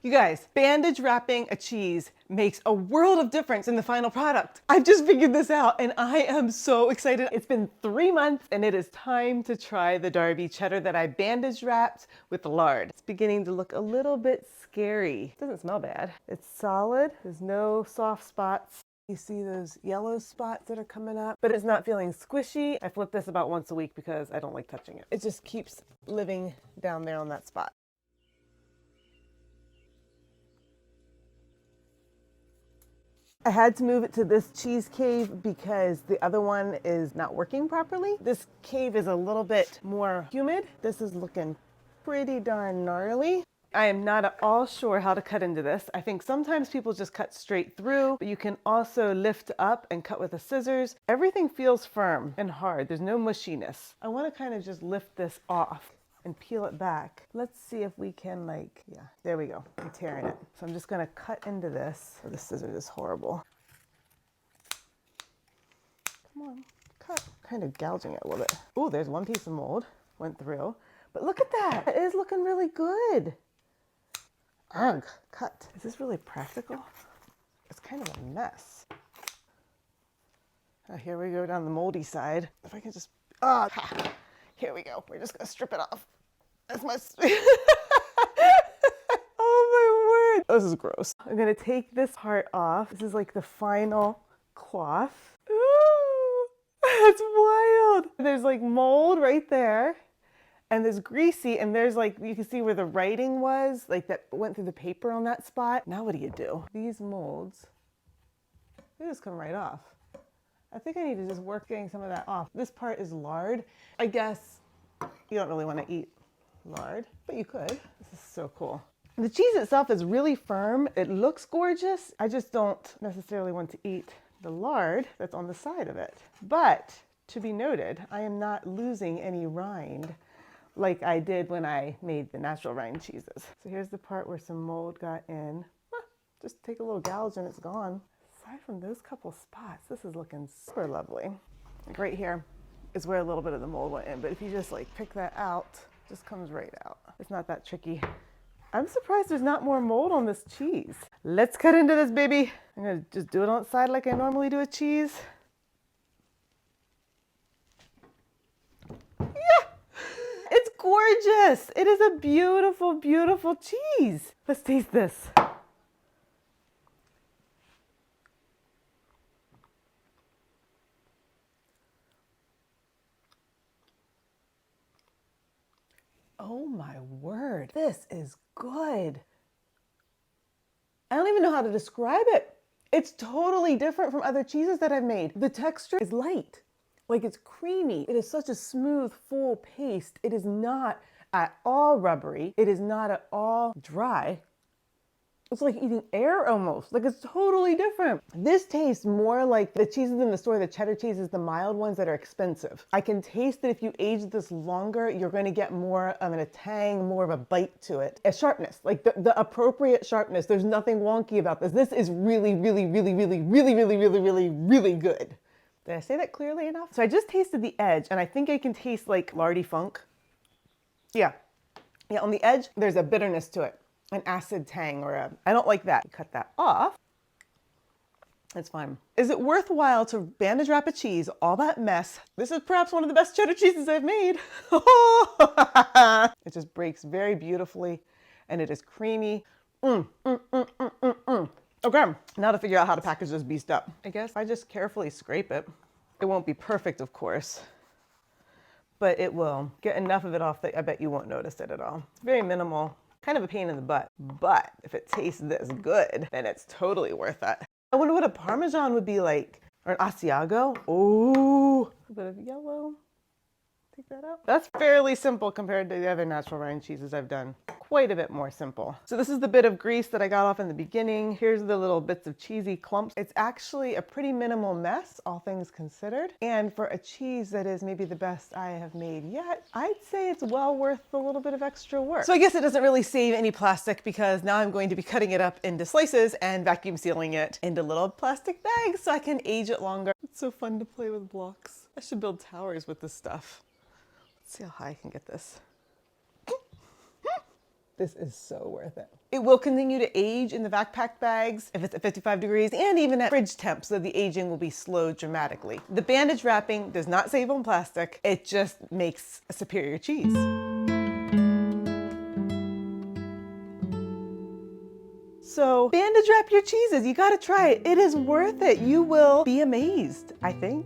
You guys, bandage wrapping a cheese makes a world of difference in the final product. I've just figured this out and I am so excited. It's been 3 months and it is time to try the Darby cheddar that I bandage wrapped with lard. It's beginning to look a little bit scary. It doesn't smell bad. It's solid. There's no soft spots. You see those yellow spots that are coming up, but it's not feeling squishy. I flip this about once a week because I don't like touching it. It just keeps living down there on that spot. I had to move it to this cheese cave because the other one is not working properly. This cave is a little bit more humid. This is looking pretty darn gnarly. I am not at all sure how to cut into this. I think sometimes people just cut straight through, but you can also lift up and cut with the scissors. Everything feels firm and hard. There's no mushiness. I want to kind of just lift this off and peel it back. Let's see if we can yeah, there we go. I'm tearing it. So I'm just gonna cut into this. Oh, the scissors is horrible. Come on, cut. Kind of gouging it a little bit. Oh, there's one piece of mold, went through. But look at that, it is looking really good. Ugh, cut. Is this really practical? It's kind of a mess. Oh, here we go down the moldy side. If I can just, here we go. We're just gonna strip it off. That's my, oh my word. This is gross. I'm gonna take this part off. This is like the final cloth. Ooh, that's wild. There's like mold right there. And there's greasy, and there's like, you can see where the writing was, like that went through the paper on that spot. Now what do? These molds, they just come right off. I think I need to just work getting some of that off. This part is lard. I guess you don't really want to eat lard, but you could. This is so cool. The cheese itself is really firm. It looks gorgeous. I just don't necessarily want to eat the lard that's on the side of it. But to be noted, I am not losing any rind like I did when I made the natural rind cheeses. So here's the part where some mold got in. Just take a little gouge and it's gone. Aside from those couple spots, this is looking super lovely. Like right here is where a little bit of the mold went in, but if you just like pick that out, it just comes right out. It's not that tricky. I'm surprised there's not more mold on this cheese. Let's cut into this baby. I'm gonna just do it on the side like I normally do a cheese. It's gorgeous. It is a beautiful, beautiful cheese. Let's taste this. Oh my word. This is good. I don't even know how to describe it. It's totally different from other cheeses that I've made. The texture is light. Like it's creamy. It is such a smooth, full paste. It is not at all rubbery. It is not at all dry. It's like eating air almost. Like it's totally different. This tastes more like the cheeses in the store, the cheddar cheeses, the mild ones that are expensive. I can taste that if you age this longer, you're going to get more of a tang, more of a bite to it. A sharpness, like the appropriate sharpness. There's nothing wonky about this. This is really, really, really, really, really, really, really, really, really good. Did I say that clearly enough? So I just tasted the edge and I think I can taste like lardy funk. Yeah, on the edge, there's a bitterness to it, an acid tang I don't like that. Cut that off. It's fine. Is it worthwhile to bandage wrap a cheese, all that mess? This is perhaps one of the best cheddar cheeses I've made. It just breaks very beautifully and it is creamy. Okay, now to figure out how to package this beast up. I guess I just carefully scrape it. It won't be perfect, of course, but it will get enough of it off that I bet you won't notice it at all. It's very minimal, kind of a pain in the butt, but if it tastes this good, then it's totally worth it. I wonder what a Parmesan would be like, or an Asiago. Ooh, a bit of yellow. Take that out. That's fairly simple compared to the other natural rind cheeses I've done. Quite a bit more simple. So this is the bit of grease that I got off in the beginning. Here's the little bits of cheesy clumps. It's actually a pretty minimal mess, all things considered. And for a cheese that is maybe the best I have made yet, I'd say it's well worth a little bit of extra work. So I guess it doesn't really save any plastic because now I'm going to be cutting it up into slices and vacuum sealing it into little plastic bags so I can age it longer. It's so fun to play with blocks. I should build towers with this stuff. Let's see how high I can get this. This is so worth it. It will continue to age in the Vac-pack bags if it's at 55 degrees and even at fridge temp, so the aging will be slowed dramatically. The bandage wrapping does not save on plastic, it just makes a superior cheese. So bandage wrap your cheeses, you gotta try it. It is worth it. You will be amazed, I think.